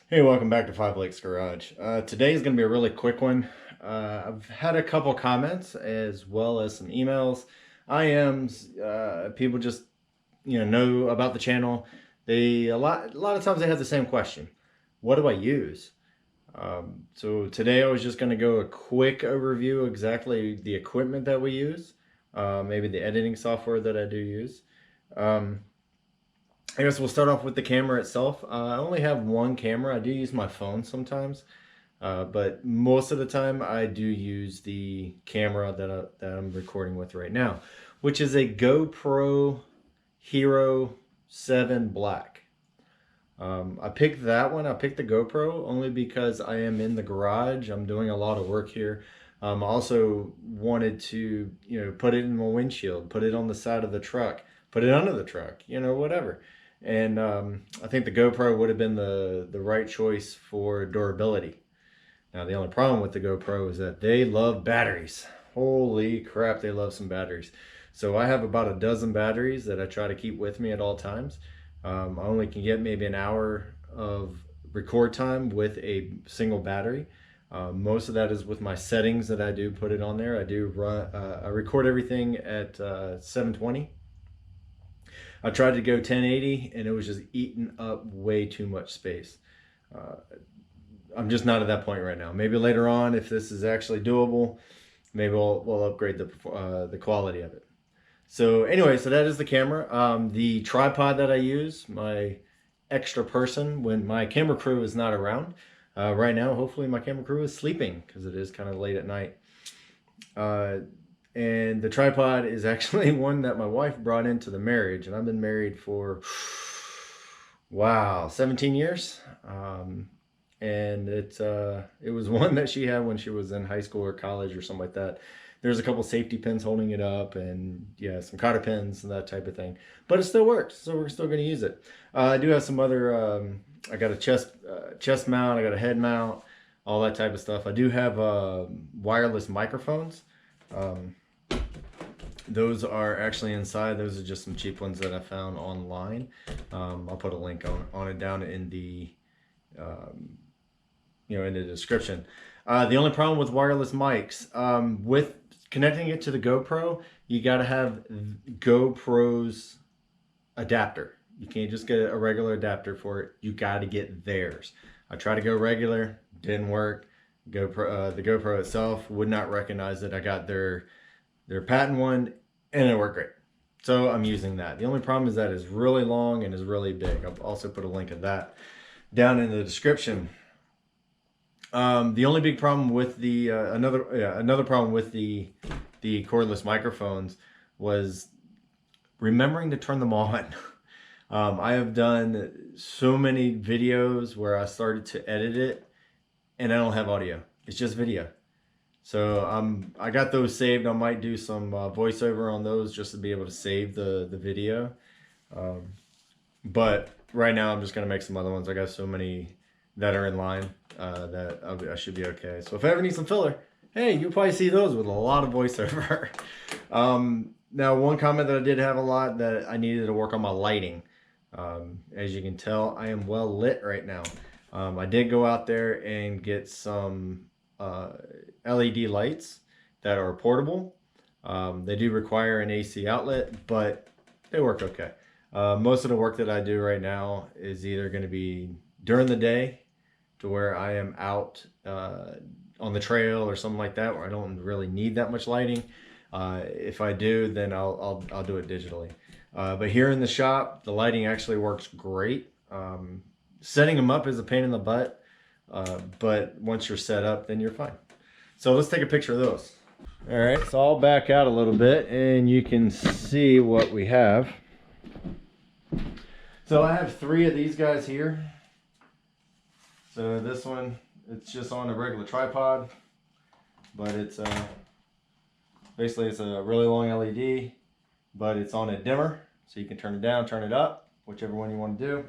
Hey, welcome back to Five Lakes Garage. Today is going to be a really quick one. I've had a couple comments as well as some emails, IMs. People just know about the channel. They a lot of times they have the same question: what do I use? So today I was just going to go a quick overview exactly the equipment that we use, maybe the editing software that I do use. Um, I guess we'll start off with the camera itself. I only have one camera. I do use my phone sometimes, but most of the time I do use the camera that I'm recording with right now, which is a GoPro Hero 7 Black. I picked that one. I picked the GoPro only because I am in the garage. I'm doing a lot of work here. I also wanted to, put it in my windshield, put it on the side of the truck, put it under the truck, whatever. And I think the GoPro would have been the right choice for durability. Now, the only problem with the GoPro is that they love batteries. Holy crap, they love some batteries. So I have about a dozen batteries that I try to keep with me at all times. I only can get maybe an hour of record time with a single battery. Most of that is with my settings that I do put it on there. I do run, I record everything at 720. I tried to go 1080 and it was just eating up way too much space. Uh, I'm just not at that point right now. Maybe later on, if this is actually doable, maybe we'll upgrade the quality of it. So anyway, so that is the camera. The tripod that I use, my extra person when my camera crew is not around. Right now, hopefully my camera crew is sleeping because it is kind of late at night. And the tripod is actually one that my wife brought into the marriage, and I've been married for, wow, 17 years. And it was one that she had when she was in high school or college or something like that. There's a couple safety pins holding it up, and yeah, some cotter pins and that type of thing. But it still works, so we're still going to use it. I do have some other. I got a chest mount. I got a head mount, all that type of stuff. I do have wireless microphones. Those are actually inside. Those are just some cheap ones that I found online. I'll put a link on it down in the in the description. The only problem with wireless mics, with connecting it to the GoPro, you got to have GoPro's adapter. You can't just get a regular adapter for it. You got to get theirs. I tried to go regular, didn't work. GoPro, the GoPro itself would not recognize it. I got their patent one, and it worked great. So I'm using that. The only problem is that it's really long and is really big. I'll also put a link of that down in the description. The only big problem with the another problem with the cordless microphones was remembering to turn them on. I have done so many videos where I started to edit it and I don't have audio. It's just video. So I got those saved. I might do some voiceover on those just to be able to save the video. But right now I'm just gonna make some other ones. I got so many that are in line that I should be okay. So if I ever need some filler, hey, you'll probably see those with a lot of voiceover. Now, one comment that I did have a lot that I needed to work on my lighting. As you can tell, I am well lit right now. I did go out there and get some LED lights that are portable. They do require an AC outlet, but they work okay. Most of the work that I do right now is either going to be during the day to where I am out on the trail or something like that where I don't really need that much lighting. If I do, then I'll do it digitally. But here in the shop, the lighting actually works great. Setting them up is a pain in the butt, but once you're set up, then you're fine. So let's take a picture of those. All right, so I'll back out a little bit and you can see what we have. So I have 3 of these guys here. So this one, it's just on a regular tripod, but it's basically it's a really long LED, but it's on a dimmer, so you can turn it down, turn it up, whichever one you want to do.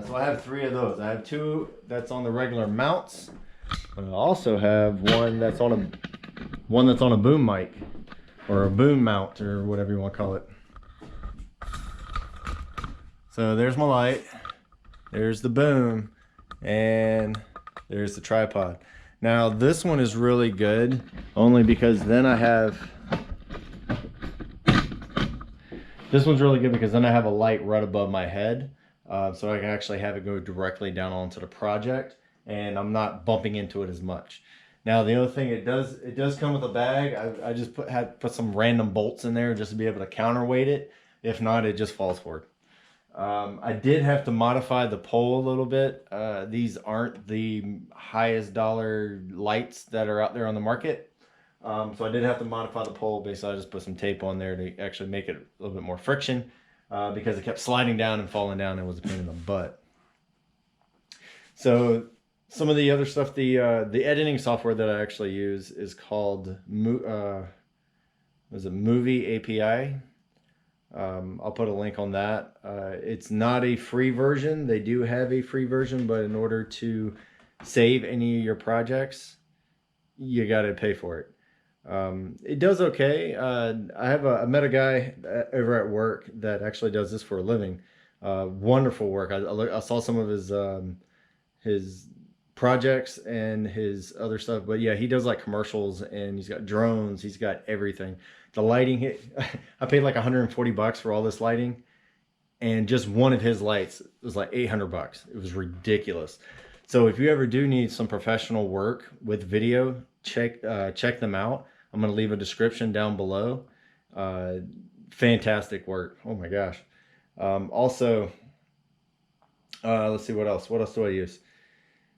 So I have 3 of those. I have 2 that's on the regular mounts, but I also have one that's on a boom mic, or a boom mount, or whatever you want to call it. So there's my light, there's the boom, And there's the tripod. Now this one is really good only because then I have, this one's really good because then I have a light right above my head. So I can actually have it go directly down onto the project and I'm not bumping into it as much. Now the other thing, it does come with a bag. I just put some random bolts in there just to be able to counterweight it. If not, it just falls forward. I did have to modify the pole a little bit. These aren't the highest dollar lights that are out there on the market. So I did have to modify the pole. Basically, I just put some tape on there to actually make it a little bit more friction because it kept sliding down and falling down and was a pain in the butt. So some of the other stuff, the editing software that I actually use is called Movie API. I'll put a link on that. It's not a free version. They do have a free version, but in order to save any of your projects, you got to pay for it. It does okay. I met a guy over at work that actually does this for a living. Wonderful work. I saw some of his projects and his other stuff, but yeah, he does like commercials and he's got drones, he's got everything. The lighting, I paid like 140 bucks for all this lighting, and just one of his lights was like 800 bucks. It was ridiculous. So if you ever do need some professional work with video, check them out. I'm going to leave a description down below. Fantastic work. Oh my gosh. Also, let's see what else. What else do I use?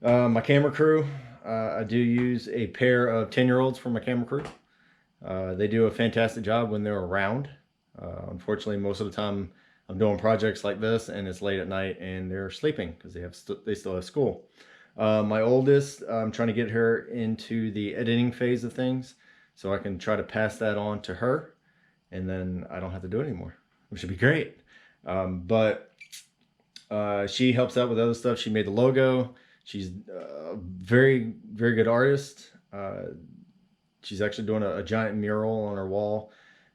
My camera crew. I do use a pair of 10-year-olds for my camera crew. They do a fantastic job when they're around. Unfortunately, most of the time I'm doing projects like this and it's late at night and they're sleeping because they still have school. My oldest, I'm trying to get her into the editing phase of things so I can try to pass that on to her and then I don't have to do it anymore, which would be great. But she helps out with other stuff. She made the logo. She's a very, very good artist. She's actually doing a giant mural on her wall.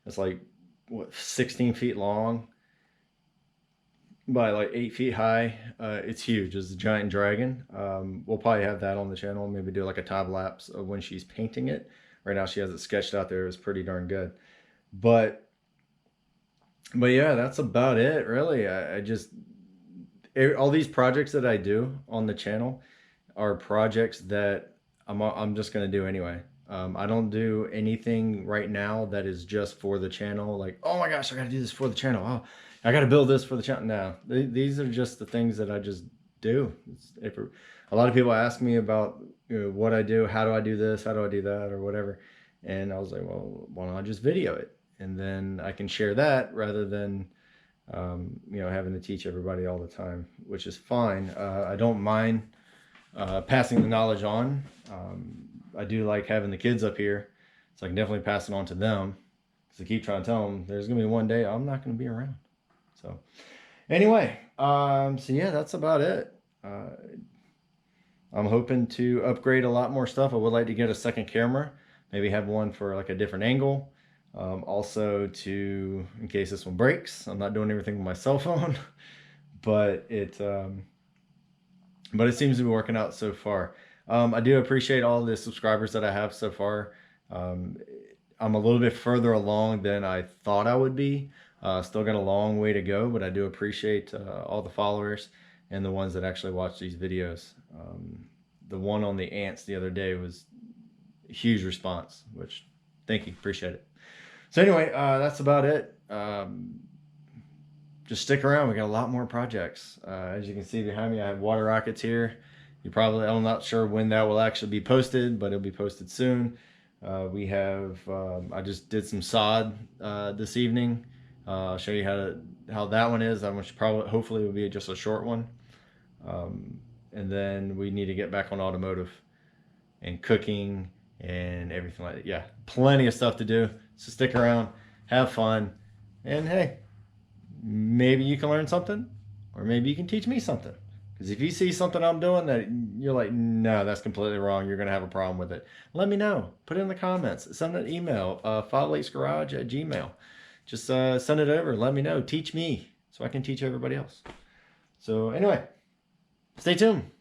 It's like, what, 16 feet long by like 8 feet high. It's huge. It's a giant dragon. We'll probably have that on the channel. Maybe do like a time lapse of when she's painting it. Right now she has it sketched out there. It was pretty darn good. But yeah, that's about it, really. All these projects that I do on the channel are projects that I'm just going to do anyway. I don't do anything right now that is just for the channel. Like, oh my gosh, I got to do this for the channel. Oh, I got to build this for the channel. No, these are just the things that I just do. A lot of people ask me about what I do. How do I do this? How do I do that? Or whatever. And I was like, well, why don't I just video it? And then I can share that rather than having to teach everybody all the time, which is fine. I don't mind passing the knowledge on. I do like having the kids up here, so I can definitely pass it on to them. Because I keep trying to tell them there's gonna be one day I'm not gonna be around. So anyway, so yeah, that's about it. I'm hoping to upgrade a lot more stuff. I would like to get a second camera, maybe have one for like a different angle. Also in case this one breaks, I'm not doing everything with my cell phone, but it seems to be working out so far. I do appreciate all the subscribers that I have so far. I'm a little bit further along than I thought I would be. Still got a long way to go, but I do appreciate all the followers and the ones that actually watch these videos. The one on the ants the other day was a huge response, which thank you, appreciate it. So anyway, that's about it. Just stick around. We got a lot more projects. As you can see behind me, I have water rockets here. I'm not sure when that will actually be posted, but it'll be posted soon. We have, I just did some sod this evening. I'll show you how that one is. Hopefully it will be just a short one. And then we need to get back on automotive and cooking and everything like that. Yeah, plenty of stuff to do. So stick around, have fun, and hey, maybe you can learn something, or maybe you can teach me something. Because if you see something I'm doing that you're like, no, that's completely wrong, you're going to have a problem with it, let me know. Put it in the comments. Send an email, filelatesgarage@gmail. Just send it over. Let me know. Teach me so I can teach everybody else. So anyway, stay tuned.